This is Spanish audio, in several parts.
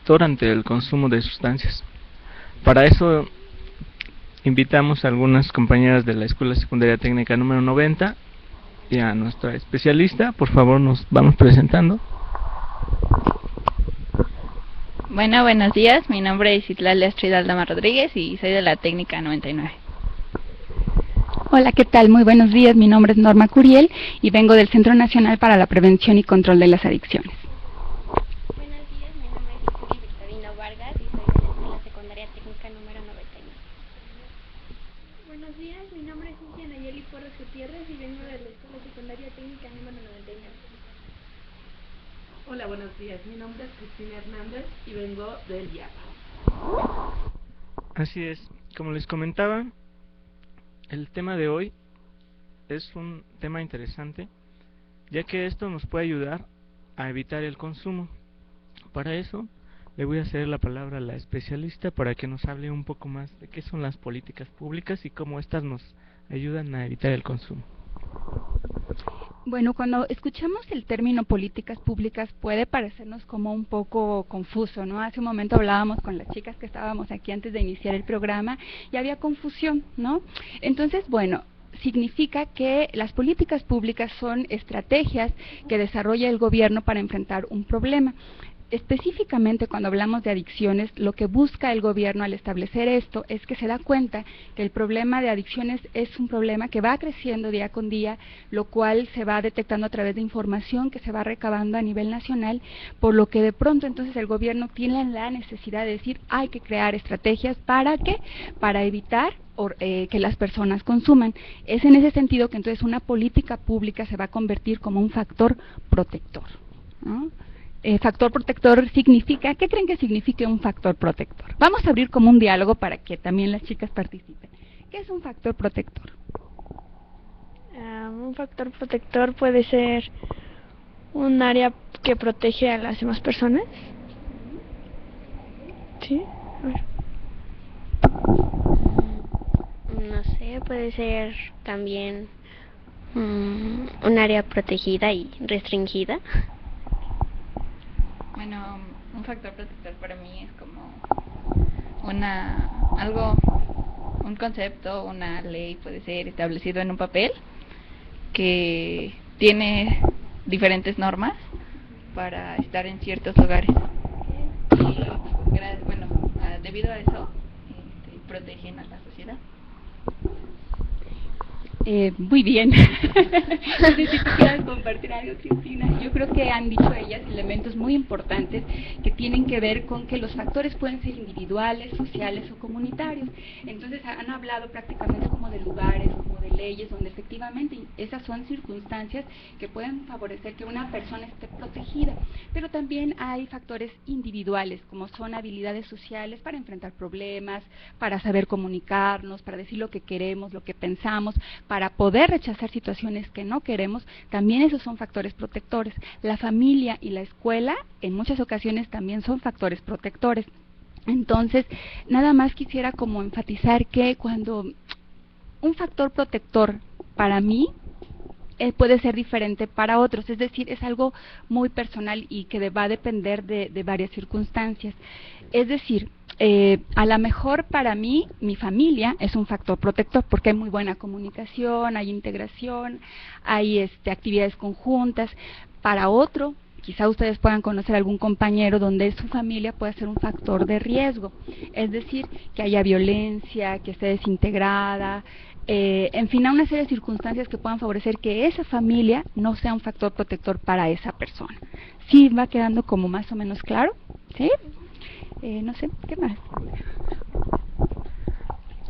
protector ante el consumo de sustancias. Para eso invitamos a algunas compañeras de la Escuela Secundaria Técnica número 90 y a nuestra especialista. Por favor, nos vamos presentando. Bueno, buenos días. Mi nombre es Itlali Astrid Aldama Rodríguez y soy de la Técnica 99. Hola, ¿qué tal? Muy buenos días. Mi nombre es Norma Curiel y vengo del Centro Nacional para la Prevención y Control de las Adicciones. Buenos días, mi nombre es Isabel Victorino Vargas y soy de la Escuela Secundaria Técnica número 99. Buenos días, mi nombre es Cintia Nayeli Porras Gutiérrez y vengo de la Escuela Secundaria Técnica número 99. Hola, buenos días, mi nombre es Cristina Hernández y vengo del IAPA. Así es, como les comentaba, el tema de hoy es un tema interesante, ya que esto nos puede ayudar a evitar el consumo. Para eso le voy a ceder la palabra a la especialista para que nos hable un poco más de qué son las políticas públicas y cómo estas nos ayudan a evitar el consumo. Bueno, cuando escuchamos el término políticas públicas puede parecernos como un poco confuso, ¿no? Hace un momento hablábamos con las chicas que estábamos aquí antes de iniciar el programa y había confusión, ¿no? Entonces, bueno, significa que las políticas públicas son estrategias que desarrolla el gobierno para enfrentar un problema. Específicamente cuando hablamos de adicciones, lo que busca el gobierno al establecer esto es que se da cuenta que el problema de adicciones es un problema que va creciendo día con día, lo cual se va detectando a través de información que se va recabando a nivel nacional, por lo que de pronto entonces el gobierno tiene la necesidad de decir hay que crear estrategias ¿para qué? Para evitar que las personas consuman. Es en ese sentido que entonces una política pública se va a convertir como un factor protector, ¿no? Factor protector significa, ¿qué creen que signifique un factor protector? Vamos a abrir como un diálogo para que también las chicas participen. ¿Qué es un factor protector? Un factor protector puede ser un área que protege a las demás personas. ¿Sí? A ver. No sé, puede ser también un área protegida y restringida. Bueno, un factor protector para mí es como un concepto, una ley puede ser establecido en un papel que tiene diferentes normas para estar en ciertos lugares. Y bueno, debido a eso, protegen a la sociedad. Muy bien. No sé si tú quieras compartir algo, Cristina. Yo creo que han dicho ellas elementos muy importantes que tienen que ver con que los factores pueden ser individuales, sociales o comunitarios. Entonces han hablado prácticamente como de lugares, como de leyes, donde efectivamente esas son circunstancias que pueden favorecer que una persona esté protegida. Pero también hay factores individuales, como son habilidades sociales para enfrentar problemas, para saber comunicarnos, para decir lo que queremos, lo que pensamos, para poder rechazar situaciones que no queremos. También esos son factores protectores. La familia y la escuela en muchas ocasiones también son factores protectores. Entonces, nada más quisiera como enfatizar que cuando un factor protector para mí puede ser diferente para otros, es decir, es algo muy personal y que va a depender de varias circunstancias. Es decir, a lo mejor para mí, mi familia es un factor protector porque hay muy buena comunicación, hay integración, hay actividades conjuntas. Para otro, quizá ustedes puedan conocer algún compañero donde su familia puede ser un factor de riesgo, es decir, que haya violencia, que esté desintegrada, en fin, a una serie de circunstancias que puedan favorecer que esa familia no sea un factor protector para esa persona. ¿Sí va quedando como más o menos claro? ¿Sí? No sé, ¿qué más?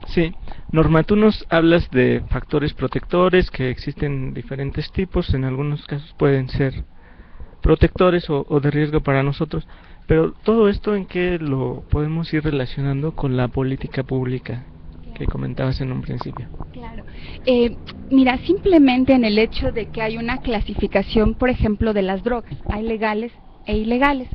Sí, Norma, tú nos hablas de factores protectores, que existen diferentes tipos, en algunos casos pueden ser protectores o de riesgo para nosotros, pero todo esto ¿en qué lo podemos ir relacionando con la política pública que comentabas en un principio? Claro. Mira, simplemente en el hecho de que hay una clasificación, por ejemplo, de las drogas, hay legales e ilegales.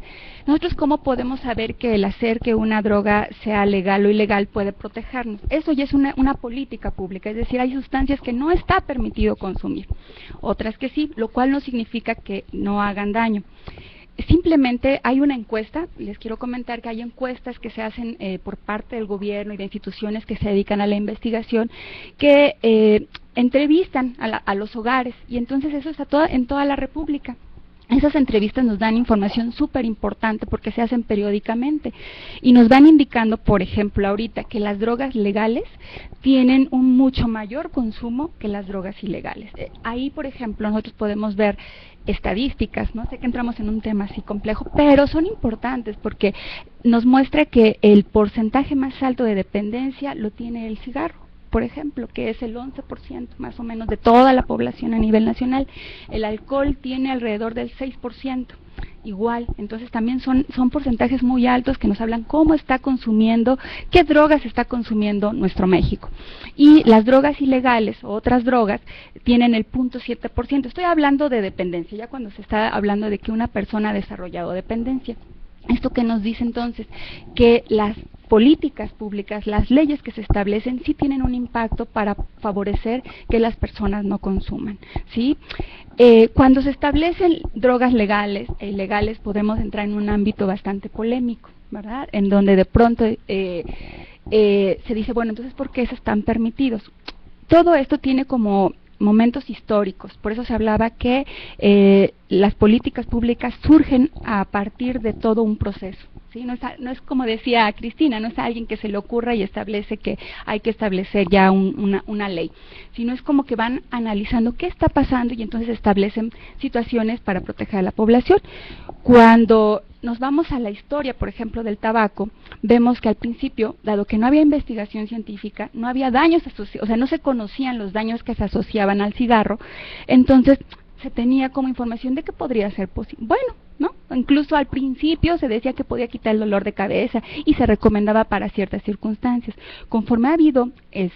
Nosotros, ¿cómo podemos saber que el hacer que una droga sea legal o ilegal puede protegernos? Eso ya es una política pública, es decir, hay sustancias que no está permitido consumir, otras que sí, lo cual no significa que no hagan daño. simplemente hay una encuesta, les quiero comentar que hay encuestas que se hacen por parte del gobierno y de instituciones que se dedican a la investigación, que entrevistan a los hogares, y entonces eso está en toda la República. Esas entrevistas nos dan información súper importante porque se hacen periódicamente y nos van indicando, por ejemplo, ahorita que las drogas legales tienen un mucho mayor consumo que las drogas ilegales. Ahí, por ejemplo, nosotros podemos ver estadísticas, no sé que entramos en un tema así complejo, pero son importantes porque nos muestra que el porcentaje más alto de dependencia lo tiene el cigarro, por ejemplo, que es el 11% más o menos de toda la población a nivel nacional. El alcohol tiene alrededor del 6%, igual. Entonces también son porcentajes muy altos que nos hablan cómo está consumiendo, qué drogas está consumiendo nuestro México. Y las drogas ilegales o otras drogas tienen el 0.7%. Estoy hablando de dependencia, ya cuando se está hablando de que una persona ha desarrollado dependencia. ¿Esto qué nos dice entonces? Que las políticas públicas, las leyes que se establecen, sí tienen un impacto para favorecer que las personas no consuman, ¿sí? Cuando se establecen drogas legales e ilegales, podemos entrar en un ámbito bastante polémico, ¿verdad? En donde de pronto se dice, bueno, entonces, ¿por qué esos están permitidos? Todo esto tiene como momentos históricos, por eso se hablaba que las políticas públicas surgen a partir de todo un proceso, ¿sí? No es como decía Cristina, no es a alguien que se le ocurra y establece que hay que establecer ya una ley, sino es como que van analizando qué está pasando y entonces establecen situaciones para proteger a la población. Cuando nos vamos a la historia, por ejemplo, del tabaco, vemos que al principio, dado que no había investigación científica, no había daños asociados, o sea, no se conocían los daños que se asociaban al cigarro, entonces se tenía como información de que podría ser posible. Bueno, ¿no? Incluso al principio se decía que podía quitar el dolor de cabeza y se recomendaba para ciertas circunstancias. Conforme ha habido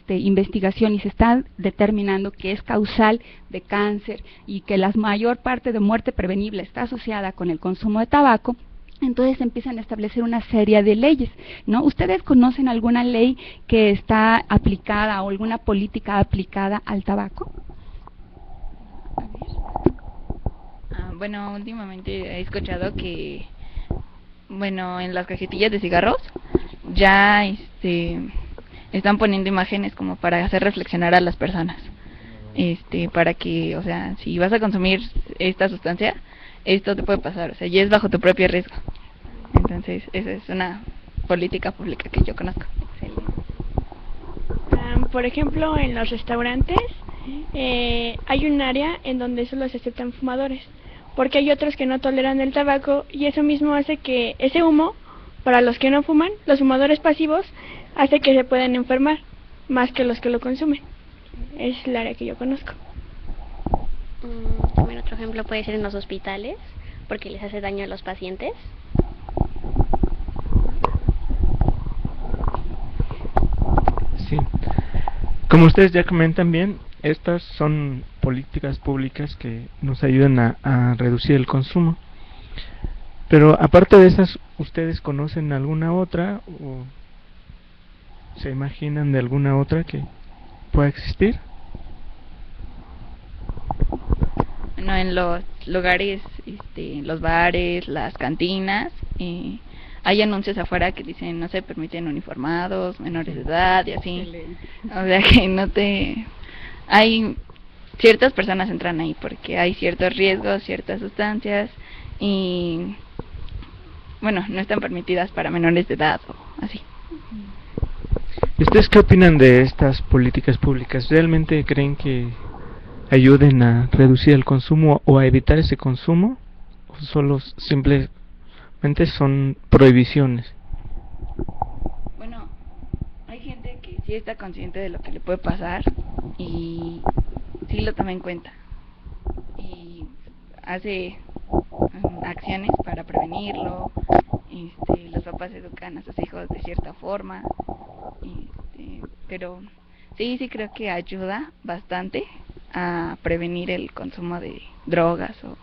investigación y se está determinando que es causal de cáncer y que la mayor parte de muerte prevenible está asociada con el consumo de tabaco, entonces empiezan a establecer una serie de leyes, ¿no? ¿Ustedes conocen alguna ley que está aplicada o alguna política aplicada al tabaco? Bueno, últimamente he escuchado que, bueno, en las cajetillas de cigarros ya están poniendo imágenes como para hacer reflexionar a las personas, para que, o sea, si vas a consumir esta sustancia, esto te puede pasar, o sea, ya es bajo tu propio riesgo. Entonces, esa es una política pública que yo conozco. Por ejemplo, en los restaurantes hay un área en donde solo se aceptan fumadores, porque hay otros que no toleran el tabaco y eso mismo hace que ese humo, para los que no fuman, los fumadores pasivos, hace que se puedan enfermar más que los que lo consumen. Es el área que yo conozco. También otro ejemplo puede ser en los hospitales, porque les hace daño a los pacientes. Sí. Como ustedes ya comentan bien, estas son políticas públicas que nos ayudan a reducir el consumo. Pero aparte de esas, ¿ustedes conocen alguna otra o se imaginan de alguna otra que pueda existir? Bueno, en los lugares, los bares, las cantinas, hay anuncios afuera que dicen no se permiten uniformados, menores de edad y así. Excelente. O sea que hay ciertas personas entran ahí porque hay ciertos riesgos, ciertas sustancias y bueno, no están permitidas para menores de edad o así. ¿Ustedes qué opinan de estas políticas públicas? ¿Realmente creen que ayuden a reducir el consumo o a evitar ese consumo? ¿O solo simplemente son prohibiciones? Bueno, hay gente que sí está consciente de lo que le puede pasar y sí lo toma en cuenta y hace acciones para prevenirlo. Los papás educan a sus hijos de cierta forma, pero sí creo que ayuda bastante a prevenir el consumo de drogas o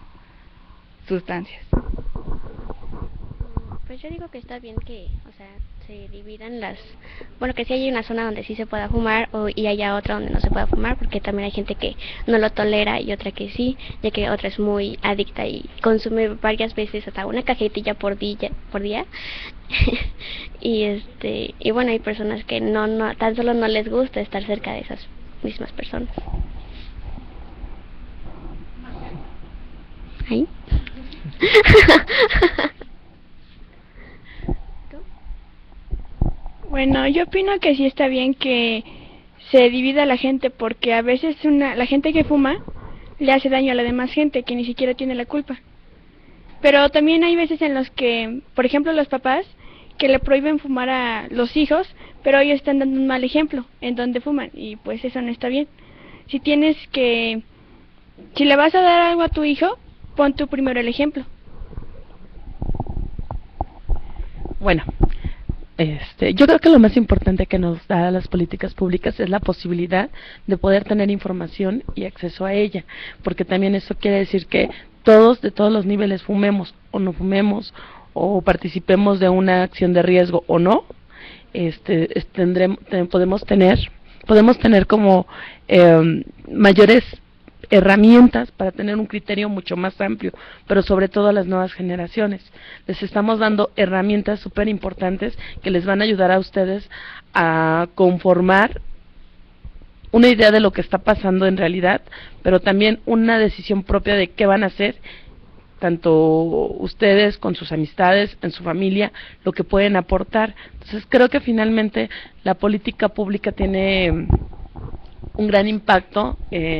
sustancias. Pues Pues yo digo que está bien que, o sea, se dividan bueno, que sí haya una zona donde sí se pueda fumar y haya otra donde no se pueda fumar, porque también hay gente que no lo tolera y otra que sí, ya que otra es muy adicta y consume varias veces hasta una cajetilla por día. Y bueno, hay personas que no tan solo no les gusta estar cerca de esas mismas personas. ¿Ahí? Bueno, yo opino que sí está bien que se divida a la gente, porque a veces la gente que fuma le hace daño a la demás gente que ni siquiera tiene la culpa. Pero también hay veces en los que, por ejemplo, los papás que le prohíben fumar a los hijos, pero ellos están dando un mal ejemplo en donde fuman, y pues eso no está bien. Si le vas a dar algo a tu hijo, pon tú primero el ejemplo. Bueno, yo creo que lo más importante que nos da las políticas públicas es la posibilidad de poder tener información y acceso a ella, porque también eso quiere decir que todos, de todos los niveles, fumemos o no fumemos, o participemos de una acción de riesgo o no, podemos tener como mayores herramientas para tener un criterio mucho más amplio, pero sobre todo a las nuevas generaciones. Les estamos dando herramientas súper importantes que les van a ayudar a ustedes a conformar una idea de lo que está pasando en realidad, pero también una decisión propia de qué van a hacer, tanto ustedes con sus amistades, en su familia, lo que pueden aportar. Entonces creo que finalmente la política pública tiene un gran impacto,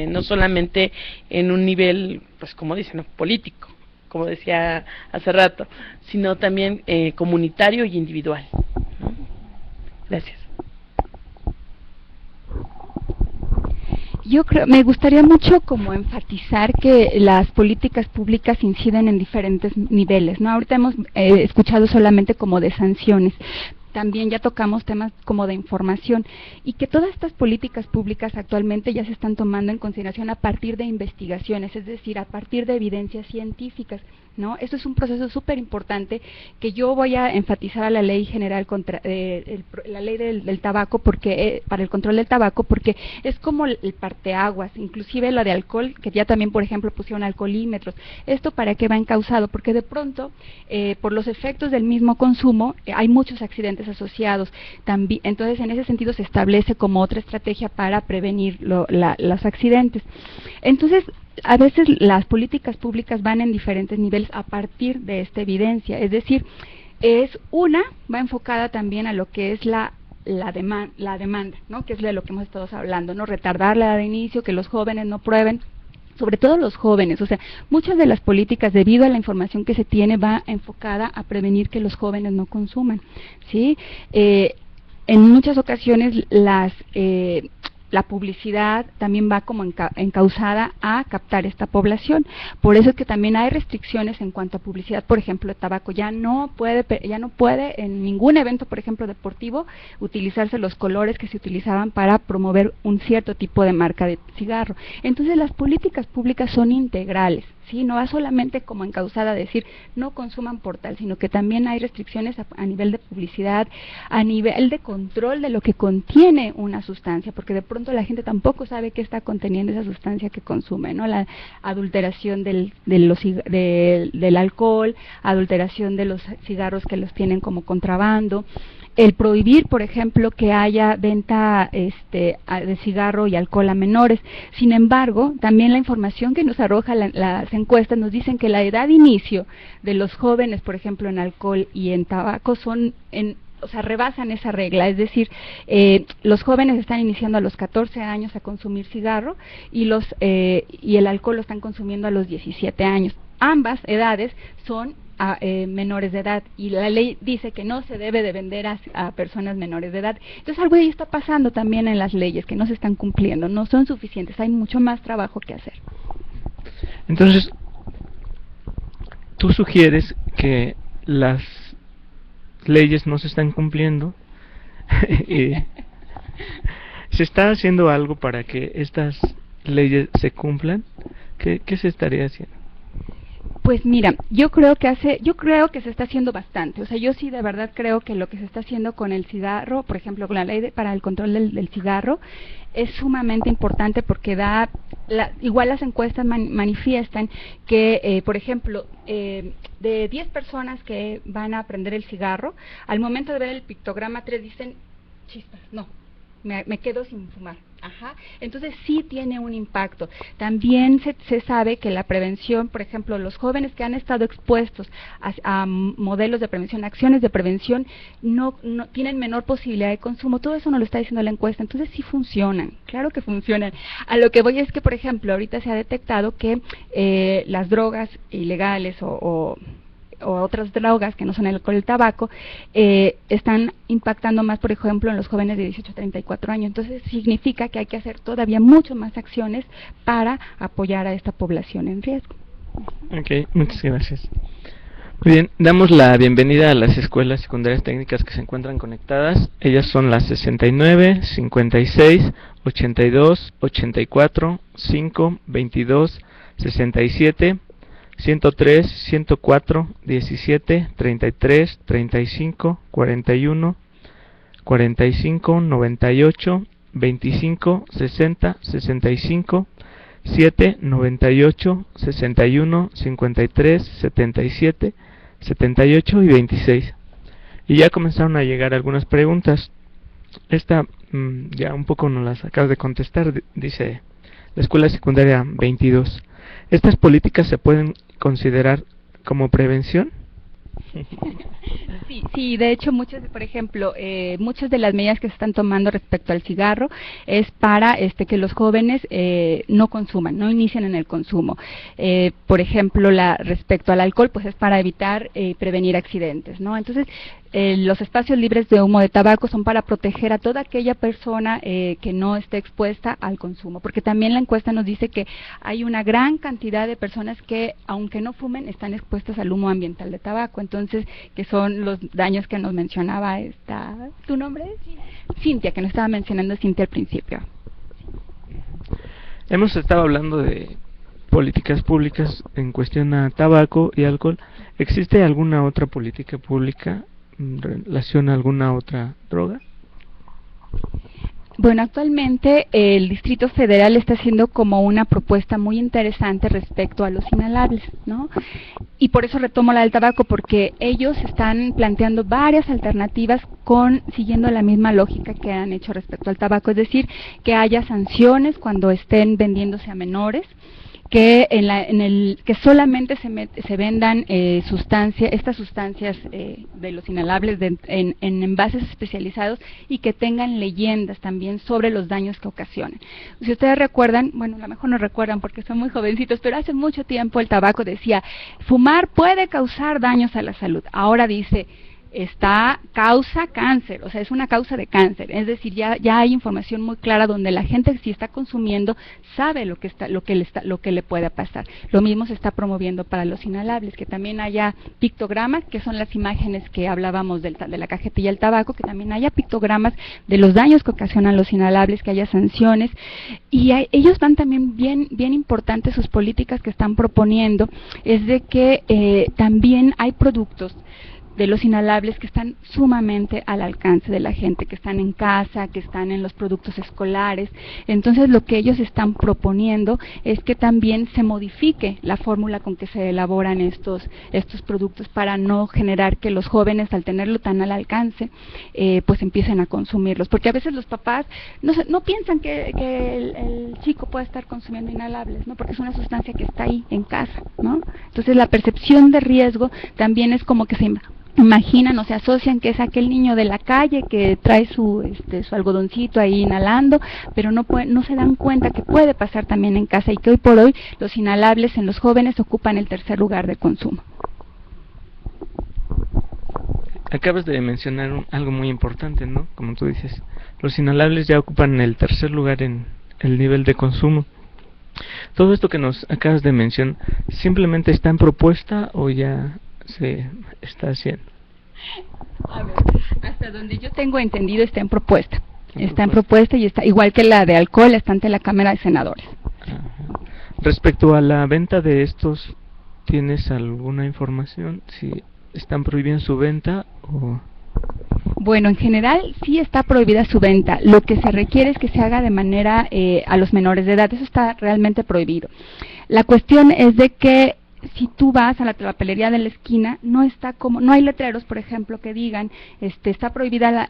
no solamente en un nivel, pues como dicen, ¿no?, político, como decía hace rato, sino también comunitario y individual, ¿no? Gracias. Yo creo, me gustaría mucho como enfatizar que las políticas públicas inciden en diferentes niveles, ¿no? Ahorita hemos escuchado solamente como de sanciones. También ya tocamos temas como de información, y que todas estas políticas públicas actualmente ya se están tomando en consideración a partir de investigaciones, es decir, a partir de evidencias científicas, ¿no? Esto es un proceso súper importante que yo voy a enfatizar a la ley general contra la ley del tabaco, porque para el control del tabaco, porque es como el parteaguas, inclusive la de alcohol, que ya también, por ejemplo, pusieron alcoholímetros. ¿Esto para qué va encausado? Porque de pronto, por los efectos del mismo consumo, hay muchos accidentes asociados. También, entonces, en ese sentido se establece como otra estrategia para prevenir los accidentes. Entonces, a veces las políticas públicas van en diferentes niveles a partir de esta evidencia, es decir, va enfocada también a lo que es la demanda, ¿no?, que es de lo que hemos estado hablando, ¿no?, retardar la edad de inicio, que los jóvenes no prueben, sobre todo los jóvenes. O sea, muchas de las políticas, debido a la información que se tiene, va enfocada a prevenir que los jóvenes no consuman, ¿sí? En muchas ocasiones la publicidad también va como encausada a captar esta población. Por eso es que también hay restricciones en cuanto a publicidad. Por ejemplo, el tabaco ya no puede en ningún evento, por ejemplo, deportivo, utilizarse los colores que se utilizaban para promover un cierto tipo de marca de cigarro. Entonces, las políticas públicas son integrales, ¿sí? No va solamente como encausada a decir no consuman por tal, sino que también hay restricciones a nivel de publicidad, a nivel de control de lo que contiene una sustancia, porque de pronto la gente tampoco sabe qué está conteniendo esa sustancia que consume, ¿no? La adulteración del alcohol, adulteración de los cigarros que los tienen como contrabando. El prohibir, por ejemplo, que haya venta de cigarro y alcohol a menores. Sin embargo, también la información que nos arroja las encuestas nos dicen que la edad de inicio de los jóvenes, por ejemplo, en alcohol y en tabaco rebasan esa regla, es decir, los jóvenes están iniciando a los 14 años a consumir cigarro y el alcohol lo están consumiendo a los 17 años. Ambas edades son menores de edad, y la ley dice que no se debe de vender a personas menores de edad. Entonces algo ahí está pasando también en las leyes, que no se están cumpliendo, no son suficientes, hay mucho más trabajo que hacer. Entonces, tú sugieres que las leyes no se están cumpliendo y se está haciendo algo para que estas leyes se cumplan. ¿Qué se estaría haciendo? Pues mira, yo creo que se está haciendo bastante. O sea, yo sí de verdad creo que lo que se está haciendo con el cigarro, por ejemplo, con la ley para el control del cigarro, es sumamente importante porque igual las encuestas manifiestan que, por ejemplo, de 10 personas que van a prender el cigarro, al momento de ver el pictograma 3 dicen, chispas, no, me quedo sin fumar. Ajá. Entonces sí tiene un impacto. También se sabe que la prevención, por ejemplo, los jóvenes que han estado expuestos a modelos de prevención, acciones de prevención, no tienen menor posibilidad de consumo. Todo eso nos lo está diciendo la encuesta. Entonces sí funcionan, claro que funcionan. A lo que voy es que, por ejemplo, ahorita se ha detectado que las drogas ilegales o otras drogas que no son el alcohol y el tabaco, están impactando más, por ejemplo, en los jóvenes de 18 a 34 años. Entonces, significa que hay que hacer todavía mucho más acciones para apoyar a esta población en riesgo. Ok, muchas gracias. Muy bien, damos la bienvenida a las escuelas secundarias técnicas que se encuentran conectadas. Ellas son las 69, 56, 82, 84, 5, 22, 67, 103, 104, 17, 33, 35, 41, 45, 98, 25, 60, 65, 7, 98, 61, 53, 77, 78 y 26. Y ya comenzaron a llegar algunas preguntas. Esta ya un poco nos las acabas de contestar. Dice la escuela secundaria 22. ¿Estas políticas se pueden considerar como prevención? Sí, de hecho, por ejemplo, muchas de las medidas que se están tomando respecto al cigarro es para que los jóvenes no consuman, no inicien en el consumo. Por ejemplo, respecto al alcohol, pues es para evitar prevenir accidentes, ¿no? Entonces, los espacios libres de humo de tabaco son para proteger a toda aquella persona que no esté expuesta al consumo, porque también la encuesta nos dice que hay una gran cantidad de personas que, aunque no fumen, están expuestas al humo ambiental de tabaco. Entonces, que son los daños que nos mencionaba ¿tu nombre? Cintia, que nos estaba mencionando Cintia al principio. Hemos estado hablando de políticas públicas en cuestión a tabaco y alcohol. ¿Existe alguna otra política pública en relación a alguna otra droga? Bueno, actualmente el Distrito Federal está haciendo como una propuesta muy interesante respecto a los inhalables, ¿no? Y por eso retomo la del tabaco, porque ellos están planteando varias alternativas siguiendo la misma lógica que han hecho respecto al tabaco, es decir, que haya sanciones cuando estén vendiéndose a menores, que que solamente se vendan estas sustancias de los inhalables en envases especializados y que tengan leyendas también sobre los daños que ocasionan. Si ustedes recuerdan, bueno, a lo mejor no recuerdan porque son muy jovencitos, pero hace mucho tiempo el tabaco decía, fumar puede causar daños a la salud. Ahora dice, causa cáncer, o sea, es una causa de cáncer, es decir, ya hay información muy clara donde la gente, si está consumiendo, sabe lo que le puede pasar. Lo mismo se está promoviendo para los inhalables, que también haya pictogramas, que son las imágenes que hablábamos de la cajetilla del tabaco, que también haya pictogramas de los daños que ocasionan los inhalables, que haya sanciones, y ellos van también bien importantes sus políticas que están proponiendo, es de que también hay productos de los inhalables que están sumamente al alcance de la gente, que están en casa, que están en los productos escolares. Entonces, lo que ellos están proponiendo es que también se modifique la fórmula con que se elaboran estos productos para no generar que los jóvenes, al tenerlo tan al alcance, pues empiecen a consumirlos. Porque a veces los papás no piensan que el chico pueda estar consumiendo inhalables, ¿no? Porque es una sustancia que está ahí en casa, ¿no? Entonces, la percepción de riesgo también es como que se imaginan o se asocian que es aquel niño de la calle que trae su algodoncito ahí inhalando, pero no se dan cuenta que puede pasar también en casa y que hoy por hoy los inhalables en los jóvenes ocupan el tercer lugar de consumo. Acabas de mencionar algo muy importante, ¿no? Como tú dices, los inhalables ya ocupan el tercer lugar en el nivel de consumo. Todo esto que nos acabas de mencionar, ¿simplemente está en propuesta o ya se está haciendo? A ver, hasta donde yo tengo entendido está en propuesta. Está en propuesta y está igual que la de alcohol, está ante la Cámara de Senadores. Ajá. Respecto a la venta de estos ¿tienes alguna información si están prohibiendo su venta o...? Bueno, en general sí está prohibida su venta. Lo que se requiere es que se haga de manera a los menores de edad. Eso está realmente prohibido. La cuestión es de que si tú vas a la papelería de la esquina, no hay letreros, por ejemplo, que digan está prohibida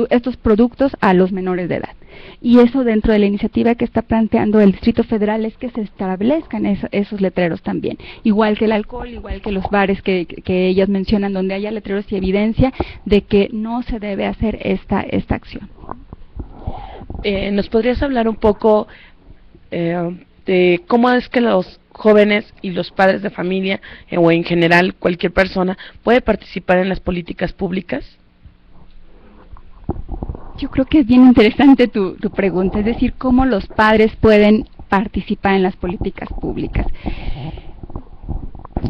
estos productos a los menores de edad. Y eso, dentro de la iniciativa que está planteando el Distrito Federal, es que se establezcan esos letreros también. Igual que el alcohol, igual que los bares que ellas mencionan, donde haya letreros y evidencia de que no se debe hacer esta acción. ¿Nos podrías hablar un poco de cómo es que los jóvenes y los padres de familia o en general cualquier persona puede participar en las políticas públicas? Yo creo que es bien interesante tu pregunta, es decir, cómo los padres pueden participar en las políticas públicas.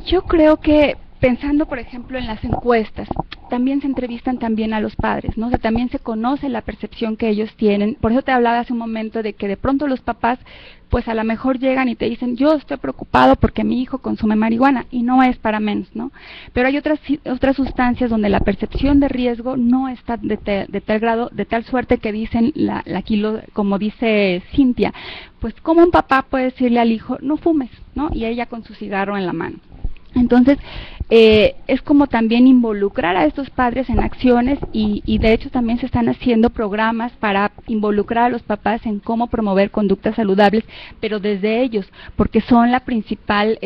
Yo creo que, pensando por ejemplo en las encuestas, también se entrevistan también a los padres, ¿no? O sea, también se conoce la percepción que ellos tienen. Por eso te hablaba hace un momento de que de pronto los papás, pues a lo mejor llegan y te dicen, yo estoy preocupado porque mi hijo consume marihuana, y no es para menos, ¿no? Pero hay otras sustancias donde la percepción de riesgo no está de tal grado, de tal suerte que dicen, como dice Cintia, pues como un papá puede decirle al hijo, no fumes, ¿no? Y ella con su cigarro en la mano. Entonces, es como también involucrar a estos padres en acciones y de hecho también se están haciendo programas para involucrar a los papás en cómo promover conductas saludables, pero desde ellos, porque son la principal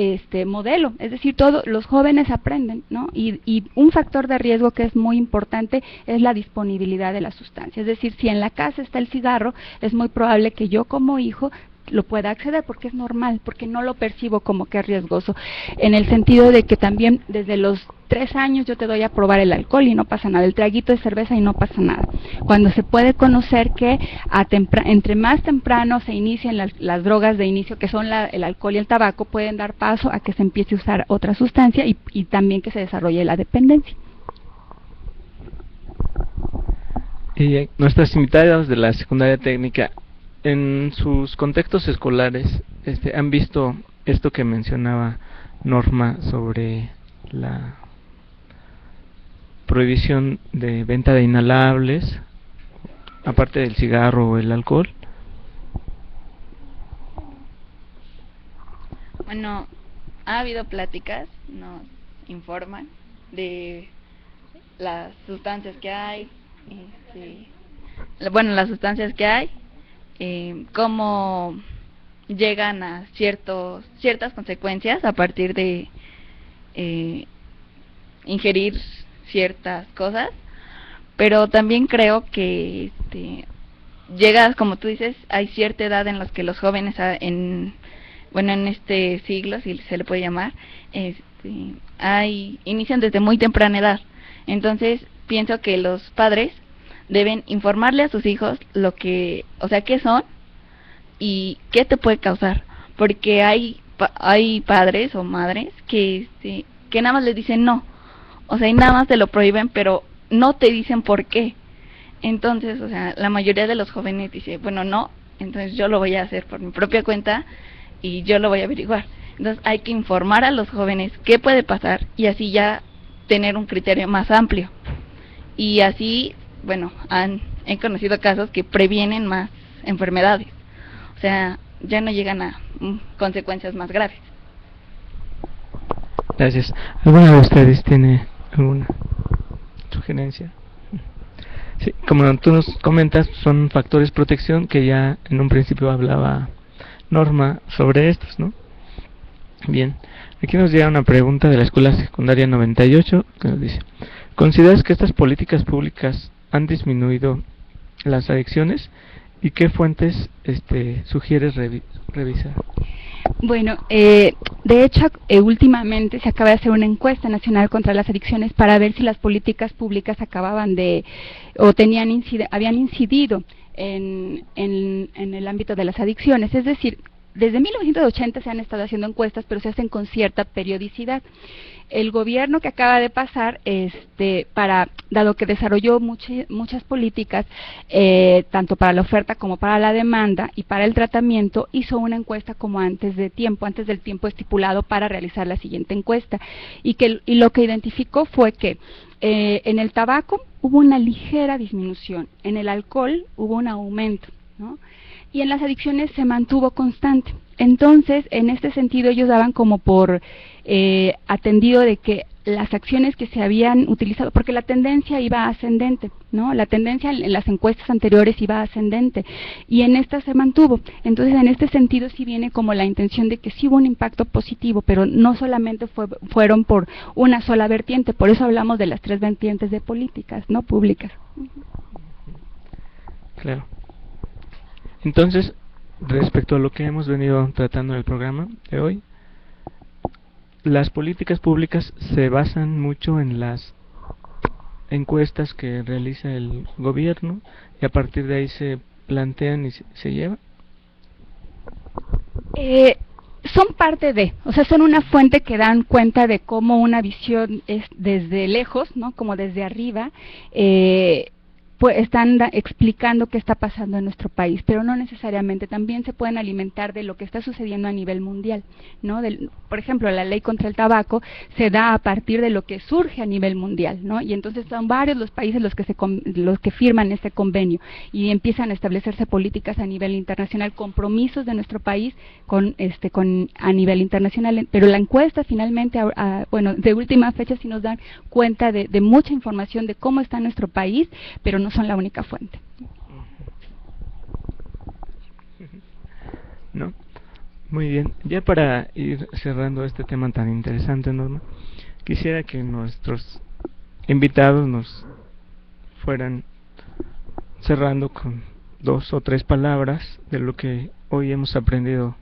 modelo, es decir, todos los jóvenes aprenden, ¿no? Y un factor de riesgo que es muy importante es la disponibilidad de la sustancia, es decir, si en la casa está el cigarro, es muy probable que yo como hijo lo pueda acceder porque es normal, porque no lo percibo como que es riesgoso, en el sentido de que también desde los 3 años yo te doy a probar el alcohol y no pasa nada, el traguito de cerveza y no pasa nada. Cuando se puede conocer que entre más temprano se inician las drogas de inicio, que son el alcohol y el tabaco, pueden dar paso a que se empiece a usar otra sustancia y también que se desarrolle la dependencia. Y nuestras invitadas de la secundaria técnica, en sus contextos escolares, han visto esto que mencionaba Norma sobre la prohibición de venta de inhalables, aparte del cigarro o el alcohol. Bueno, ha habido pláticas, nos informan de las sustancias que hay, las sustancias que hay, cómo llegan a ciertas consecuencias a partir de ingerir ciertas cosas, pero también creo que llegas, como tú dices, hay cierta edad en la que los jóvenes en este siglo, si se le puede llamar, inician desde muy temprana edad. Entonces pienso que los padres deben informarle a sus hijos qué son y qué te puede causar, porque hay padres o madres que nada más les dicen no, y nada más te lo prohíben, pero no te dicen por qué. Entonces, la mayoría de los jóvenes dice, bueno, no, entonces yo lo voy a hacer por mi propia cuenta y yo lo voy a averiguar. Entonces hay que informar a los jóvenes qué puede pasar y así ya tener un criterio más amplio. Y así, he conocido casos que previenen más enfermedades. Ya no llegan a consecuencias más graves. Gracias. ¿Alguna de ustedes tiene alguna sugerencia? Sí, como tú nos comentas, son factores de protección que ya en un principio hablaba Norma sobre estos, ¿no? Bien, aquí nos llega una pregunta de la Escuela Secundaria 98 que nos dice: ¿consideras que estas políticas públicas han disminuido las adicciones? ¿Y qué fuentes sugieres revisar? Bueno, de hecho, últimamente se acaba de hacer una encuesta nacional contra las adicciones para ver si las políticas públicas habían incidido en el ámbito de las adicciones. Es decir, desde 1980 se han estado haciendo encuestas, pero se hacen con cierta periodicidad. el gobierno que acaba de pasar, dado que desarrolló muchas políticas, tanto para la oferta como para la demanda y para el tratamiento, hizo una encuesta como antes del tiempo estipulado para realizar la siguiente encuesta, y lo que identificó fue que en el tabaco hubo una ligera disminución, en el alcohol hubo un aumento, ¿no? Y en las adicciones se mantuvo constante. Entonces, en este sentido, ellos daban como por atendido de que las acciones que se habían utilizado, porque la tendencia iba ascendente, ¿no? La tendencia en las encuestas anteriores iba ascendente, y en esta se mantuvo. Entonces, en este sentido sí viene como la intención de que sí hubo un impacto positivo, pero no solamente fueron por una sola vertiente, por eso hablamos de las 3 vertientes de políticas, ¿no? Públicas. Claro. Entonces, respecto a lo que hemos venido tratando en el programa de hoy, las políticas públicas se basan mucho en las encuestas que realiza el gobierno, y a partir de ahí se plantean y se llevan. Son parte de, o sea, son una fuente que dan cuenta de cómo una visión es desde lejos, ¿no? Como desde arriba, pues están explicando qué está pasando en nuestro país, pero no necesariamente. También se pueden alimentar de lo que está sucediendo a nivel mundial, ¿no? Por ejemplo, la ley contra el tabaco se da a partir de lo que surge a nivel mundial, ¿no? Y entonces son varios los países los que firman este convenio y empiezan a establecerse políticas a nivel internacional, compromisos de nuestro país a nivel internacional. Pero la encuesta finalmente, de última fecha sí nos dan cuenta de mucha información de cómo está nuestro país, pero no son la única fuente. ¿No? Muy bien. Ya para ir cerrando este tema tan interesante, Norma, quisiera que nuestros invitados nos fueran cerrando con 2 o 3 palabras de lo que hoy hemos aprendido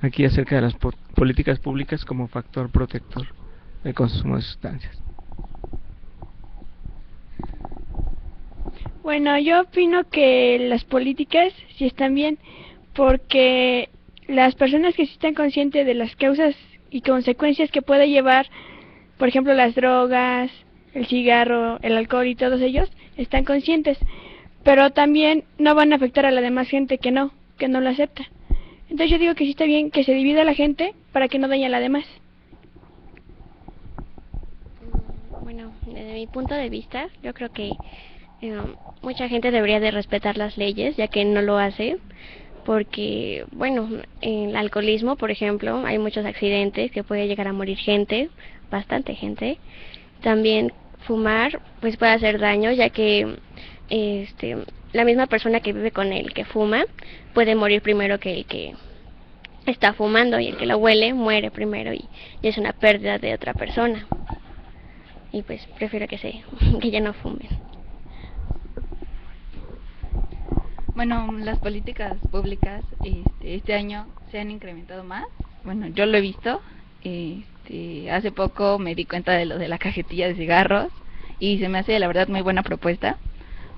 aquí acerca de las políticas públicas como factor protector del consumo de sustancias. Bueno, yo opino que las políticas sí están bien, porque las personas que sí están conscientes de las causas y consecuencias que puede llevar, por ejemplo, las drogas, el cigarro, el alcohol y todos ellos, están conscientes, pero también no van a afectar a la demás gente que no lo acepta. Entonces yo digo que sí está bien que se divida la gente para que no dañe a la demás. Bueno, desde mi punto de vista, yo creo que mucha gente debería de respetar las leyes, ya que no lo hace, porque, bueno, en el alcoholismo, por ejemplo, hay muchos accidentes que puede llegar a morir gente, bastante gente. También fumar, pues puede hacer daño, ya que la misma persona que vive con el que fuma puede morir primero que el que está fumando, y el que lo huele muere primero, y es una pérdida de otra persona. Y pues prefiero que ya no fumen. Bueno, las políticas públicas este año se han incrementado más. Bueno, yo lo he visto. Hace poco me di cuenta de lo de la cajetilla de cigarros y se me hace, la verdad, muy buena propuesta,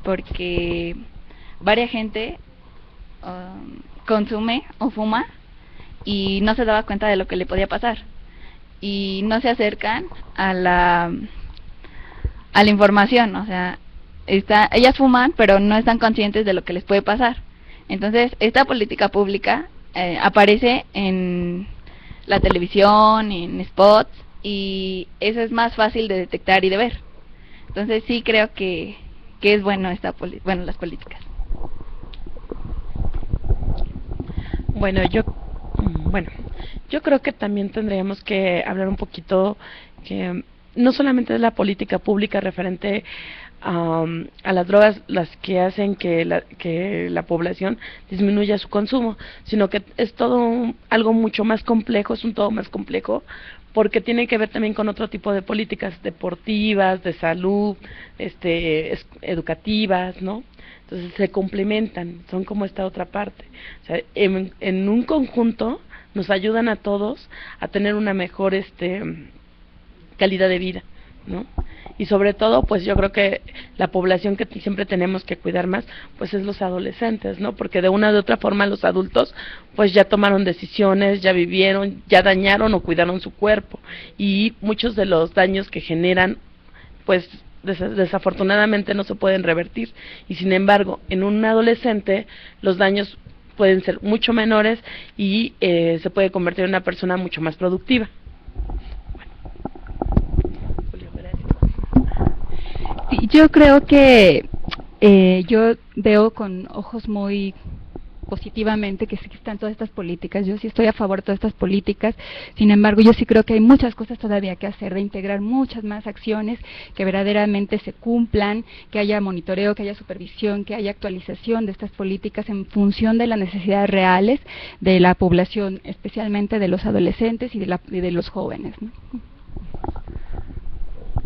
porque varia gente consume o fuma y no se daba cuenta de lo que le podía pasar, y no se acercan a la información. O sea, ellas fuman, pero no están conscientes de lo que les puede pasar. Entonces, esta política pública aparece en la televisión, en spots, y eso es más fácil de detectar y de ver. Entonces, sí creo que es bueno las políticas. Yo creo que también tendríamos que hablar un poquito que no solamente es la política pública referente a las drogas las que hacen que la población disminuya su consumo, sino que es todo algo mucho más complejo, es un todo más complejo, porque tiene que ver también con otro tipo de políticas deportivas, de salud, educativas, ¿no? Entonces se complementan, son como esta otra parte. O sea, en un conjunto nos ayudan a todos a tener una mejor calidad de vida, ¿no? Y sobre todo, pues yo creo que la población que siempre tenemos que cuidar más, pues es los adolescentes, ¿no? Porque de una u otra forma los adultos, pues ya tomaron decisiones, ya vivieron, ya dañaron o cuidaron su cuerpo. Y muchos de los daños que generan, pues desafortunadamente no se pueden revertir. Y sin embargo, en un adolescente, los daños pueden ser mucho menores y se puede convertir en una persona mucho más productiva. Sí, yo creo que yo veo con ojos muy positivamente que sí están todas estas políticas. Yo sí estoy a favor de todas estas políticas. Sin embargo, yo sí creo que hay muchas cosas todavía que hacer, de integrar muchas más acciones que verdaderamente se cumplan, que haya monitoreo, que haya supervisión, que haya actualización de estas políticas en función de las necesidades reales de la población, especialmente de los adolescentes y de los jóvenes, ¿no?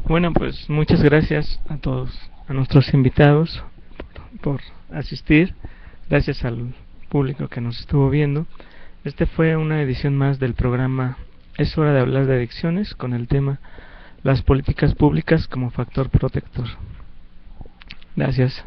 Bueno, pues muchas gracias a todos, a nuestros invitados por asistir. Gracias al público que nos estuvo viendo. Este fue una edición más del programa Es hora de hablar de adicciones, con el tema las políticas públicas como factor protector. Gracias.